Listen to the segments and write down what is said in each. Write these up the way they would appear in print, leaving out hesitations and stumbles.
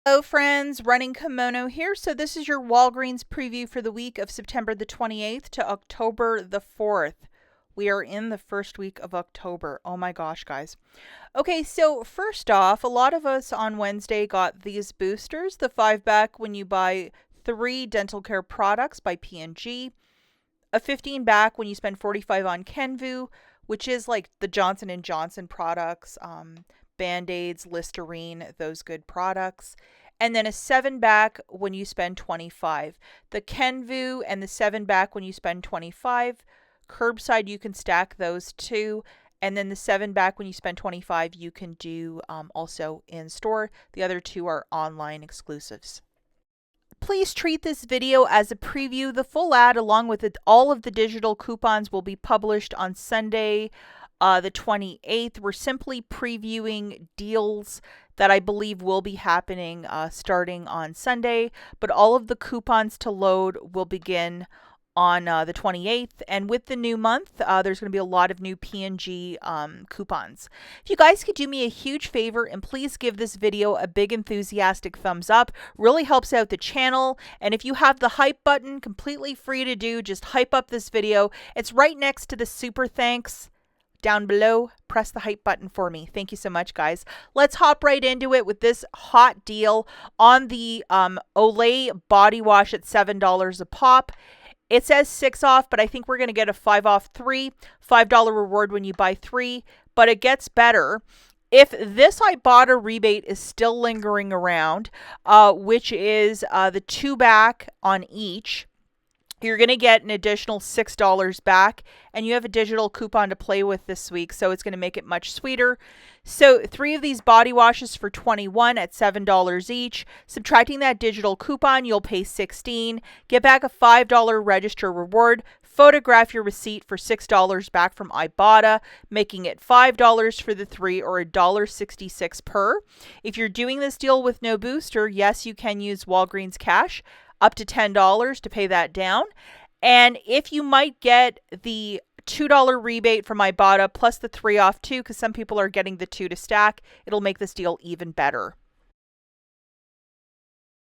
Hello friends, Running Kimono here. So this is your Walgreens preview for the week of September the 28th to October the 4th. We are in the first week of October. Oh my gosh, guys. Okay, so first off, a lot of us on Wednesday got these boosters, the 5-pack when you buy 3 dental care products by P&G, a 15-pack when you spend 45 on Kenvu, which is like the Johnson & Johnson products, Band-Aids, Listerine, those good products. And then a 7-pack when you spend 25. The Kenvu and the 7-pack when you spend 25. Curbside, you can stack those two. And then the 7-pack when you spend 25, you can do also in store. The other two are online exclusives. Please treat this video as a preview. The full ad, along with all of the digital coupons, will be published on Sunday, the 28th. We're simply previewing deals that I believe will be happening starting on Sunday, but all of the coupons to load will begin on the 28th. And with the new month, there's going to be a lot of new P&G coupons. If you guys could do me a huge favor and please give this video a big enthusiastic thumbs up, really helps out the channel. And if you have the hype button, completely free to do, just hype up this video. It's right next to the super thanks down below. Press the hype button for me. Thank you so much, guys. Let's hop right into it with this hot deal on the Olay body wash at $7 a pop. It says 6 off, but I think we're going to get a 5 off 3, $5 reward when you buy 3, but it gets better. If this IBOTTA rebate is still lingering around, which is the 2-pack on each, you're going to get an additional $6 back, and you have a digital coupon to play with this week, so it's going to make it much sweeter. So 3 of these body washes for $21 at $7 each. Subtracting that digital coupon, you'll pay $16. Get back a $5 register reward. Photograph your receipt for $6 back from IBOTTA, making it $5 for the 3 or $1.66 per. If you're doing this deal with no booster, yes, you can use Walgreens cash up to $10 to pay that down. And if you might get the $2 rebate from IBOTTA plus the 3 off 2, because some people are getting the 2 to stack, it'll make this deal even better.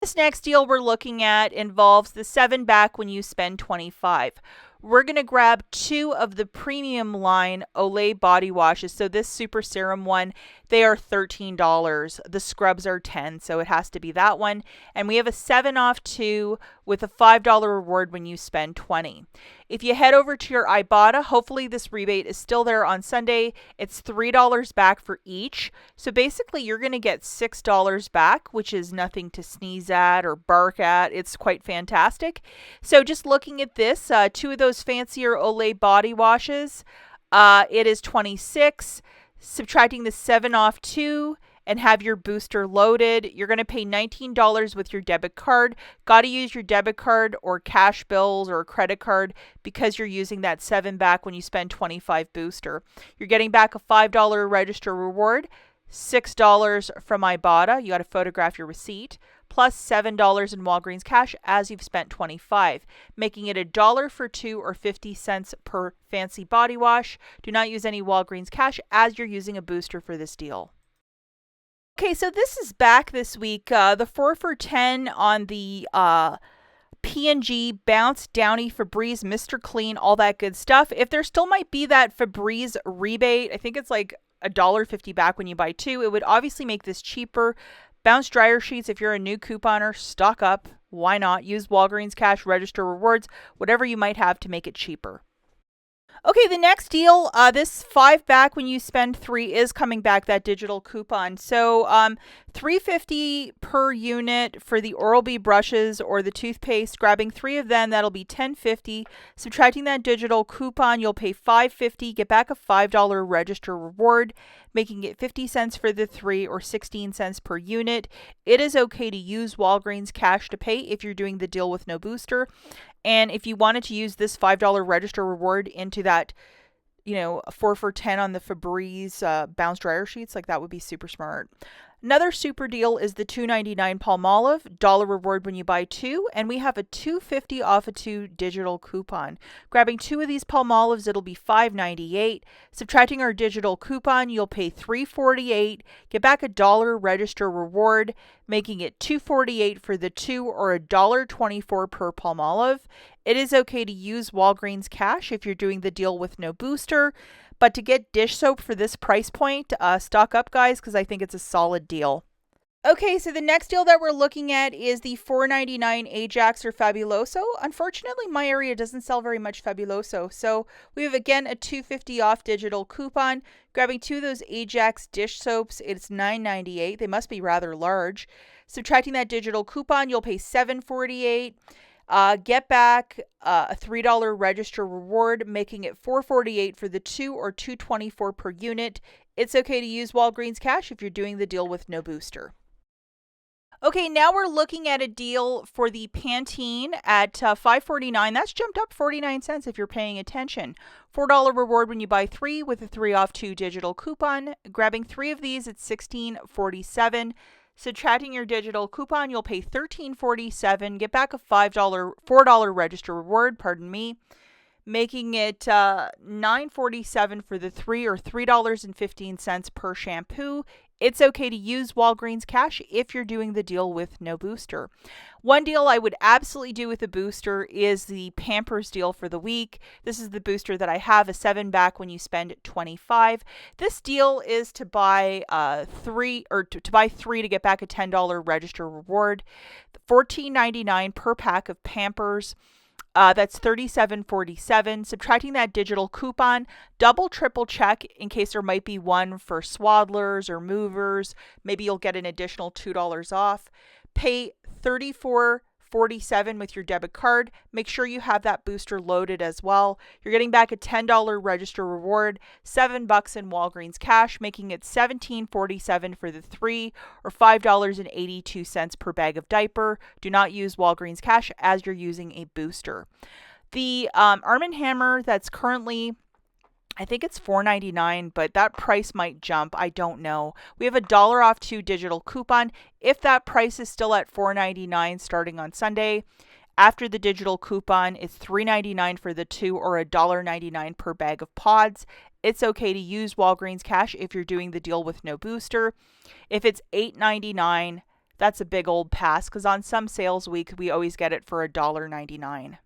This next deal we're looking at involves the 7-pack when you spend 25. We're going to grab 2 of the premium line Olay body washes. So this super serum one, they are $13. The scrubs are $10, so it has to be that one. And we have a 7 off 2 with a $5 reward when you spend 20. If you head over to your IBOTTA, hopefully this rebate is still there on Sunday. It's $3 back for each. So basically you're going to get $6 back, which is nothing to sneeze at or bark at. It's quite fantastic. So just looking at this, 2 of those fancier Olay body washes, it is $26. Subtracting the 7 off 2 and have your booster loaded, you're going to pay $19 with your debit card. Got to use your debit card or cash bills or a credit card because you're using that 7-pack when you spend 25 booster. You're getting back a $5 register reward, $6 from IBOTTA. You got to photograph your receipt, plus $7 in Walgreens cash as you've spent 25, making it $1 for 2 or 50 cents per fancy body wash. Do not use any Walgreens cash as you're using a booster for this deal. Okay, so this is back this week. The 4 for 10 on the P&G Bounce, Downy, Febreze, Mr. Clean, all that good stuff. If there still might be that Febreze rebate, I think it's like $1.50 back when you buy 2. It would obviously make this cheaper. Bounce dryer sheets, if you're a new couponer, stock up. Why not? Use Walgreens cash, register rewards, whatever you might have to make it cheaper. Okay, the next deal, this 5-pack when you spend 3 is coming back, that digital coupon. So $3.50 per unit for the Oral-B brushes or the toothpaste. Grabbing 3 of them, that'll be $10.50. Subtracting that digital coupon, you'll pay $5.50. Get back a $5 register reward, making it 50 cents for the 3 or 16 cents per unit. It is okay to use Walgreens cash to pay if you're doing the deal with no booster. And if you wanted to use this $5 register reward into that, 4 for 10 on the Febreze Bounce dryer sheets, like that would be super smart. Another super deal is the $2.99 Palmolive, dollar reward when you buy two, and we have a $2.50 off a two digital coupon. Grabbing two of these Palmolives, it'll be $5.98. Subtracting our digital coupon, you'll pay $3.48, get back a dollar register reward, making it $2.48 for the two or $1.24 per Palmolive. It is okay to use Walgreens cash if you're doing the deal with no booster. But to get dish soap for this price point, stock up, guys, because I think it's a solid deal. Okay, so the next deal that we're looking at is the $4.99 Ajax or Fabuloso. Unfortunately, my area doesn't sell very much Fabuloso, so we have, again, a $2.50 off digital coupon. Grabbing two of those Ajax dish soaps, it's $9.98. They must be rather large. Subtracting that digital coupon, you'll pay $7.48. Get back a $3 register reward, making it $4.48 for the two or $2.24 per unit. It's okay to use Walgreens cash if you're doing the deal with no booster. Okay, now we're looking at a deal for the Pantene at $5.49. That's jumped up 49 cents if you're paying attention. $4 reward when you buy three with a 3 off 2 digital coupon. Grabbing three of these, it's $16.47. Subtracting your digital coupon, you'll pay $13.47. Get back a $4 register reward, making it $9.47 for the three or $3.15 per shampoo. It's okay to use Walgreens cash if you're doing the deal with no booster. One deal I would absolutely do with a booster is the Pampers deal for the week. This is the booster that I have, a 7-back when you spend $25. This deal is to buy three to get back a $10 register reward. $14.99 per pack of Pampers. That's $37.47. Subtracting that digital coupon, triple check in case there might be one for swaddlers or movers. Maybe you'll get an additional $2 off. Pay $34.47 with your debit card. Make sure you have that booster loaded as well. You're getting back a $10 register reward, $7 in Walgreens cash, making it $17.47 for the three or $5.82 per bag of diaper. Do not use Walgreens cash as you're using a booster. The Arm & Hammer that's currently, I think it's $4.99, but that price might jump. I don't know. We have a $1 off 2 digital coupon. If that price is still at $4.99 starting on Sunday, after the digital coupon, it's $3.99 for the two or $1.99 per bag of pods. It's okay to use Walgreens cash if you're doing the deal with no booster. If it's $8.99, that's a big old pass because on some sales week, we always get it for $1.99.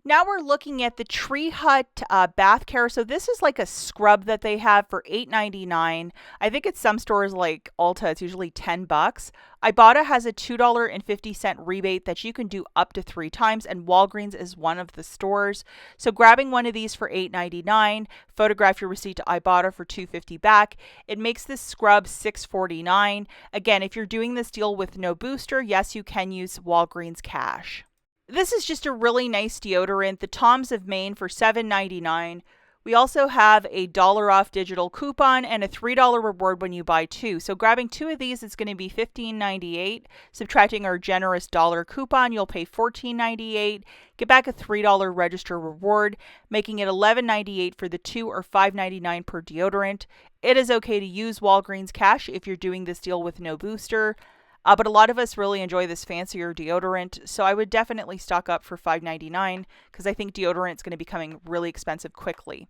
Now we're looking at the Tree Hut bath care. So this is like a scrub that they have for $8.99. I think at some stores like Ulta, it's usually $10. IBOTTA has a $2.50 rebate that you can do up to 3 times, and Walgreens is one of the stores. So grabbing one of these for $8.99, photograph your receipt to IBOTTA for $2.50 back. It makes this scrub $6.49. Again, if you're doing this deal with no booster, yes, you can use Walgreens cash. This is just a really nice deodorant, the Toms of Maine for $7.99. We also have a $1 off digital coupon and a $3 reward when you buy two. So grabbing two of these, it's going to be $15.98. Subtracting our generous dollar coupon, you'll pay $14.98. Get back a $3 register reward, making it $11.98 for the two or $5.99 per deodorant. It is okay to use Walgreens cash if you're doing this deal with no booster. But a lot of us really enjoy this fancier deodorant, so I would definitely stock up for $5.99 because I think deodorant is going to be becoming really expensive quickly.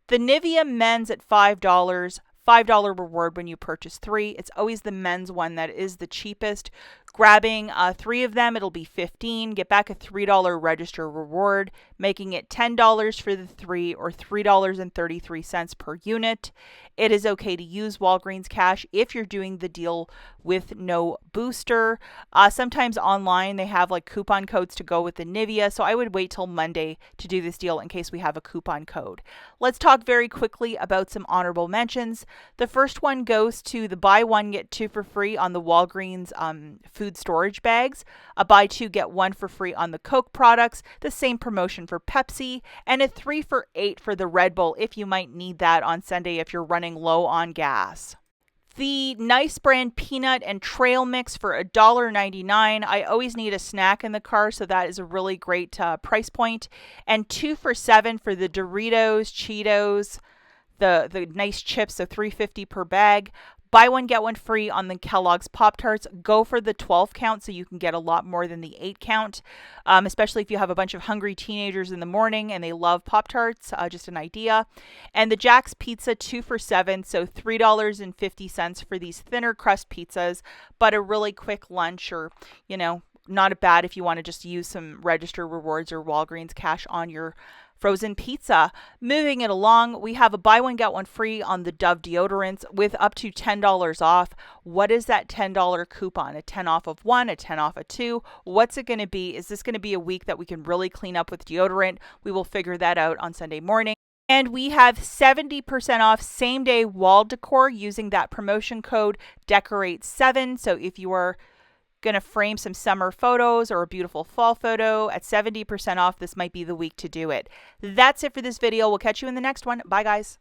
The Nivea men's at $5, $5 reward when you purchase 3. It's always the men's one that is the cheapest. Grabbing 3 of them, it'll be $15. Get back a $3 register reward, making it $10 for the 3 or $3.33 per unit. It is okay to use Walgreens cash if you're doing the deal with no booster. Sometimes online they have like coupon codes to go with the Nivea, so I would wait till Monday to do this deal in case we have a coupon code. Let's talk very quickly about some honorable mentions. The first one goes to the buy one get 2 for free on the Walgreens food storage bags, a buy 2 get 1 for free on the Coke products, the same promotion for Pepsi, and a 3 for 8 for the Red Bull if you might need that on Sunday if you're running low on gas. The Nice Brand Peanut and Trail Mix for $1.99. I always need a snack in the car, so that is a really great price point. And 2 for $7 for the Doritos, Cheetos, the nice chips, so $3.50 per bag. Buy one, get one free on the Kellogg's Pop-Tarts. Go for the 12 count so you can get a lot more than the 8 count, especially if you have a bunch of hungry teenagers in the morning and they love Pop-Tarts, just an idea. And the Jack's Pizza, 2 for $7, so $3.50 for these thinner crust pizzas, but a really quick lunch, or, not bad if you want to just use some register rewards or Walgreens cash on your frozen pizza. Moving it along, we have a buy one, get one free on the Dove deodorants with up to $10 off. What is that $10 coupon? A 10 off of one, a 10 off of two? What's it going to be? Is this going to be a week that we can really clean up with deodorant? We will figure that out on Sunday morning. And we have 70% off same day wall decor using that promotion code DECORATE7. So if you are going to frame some summer photos or a beautiful fall photo at 70% off, this might be the week to do it. That's it for this video. We'll catch you in the next one. Bye, guys.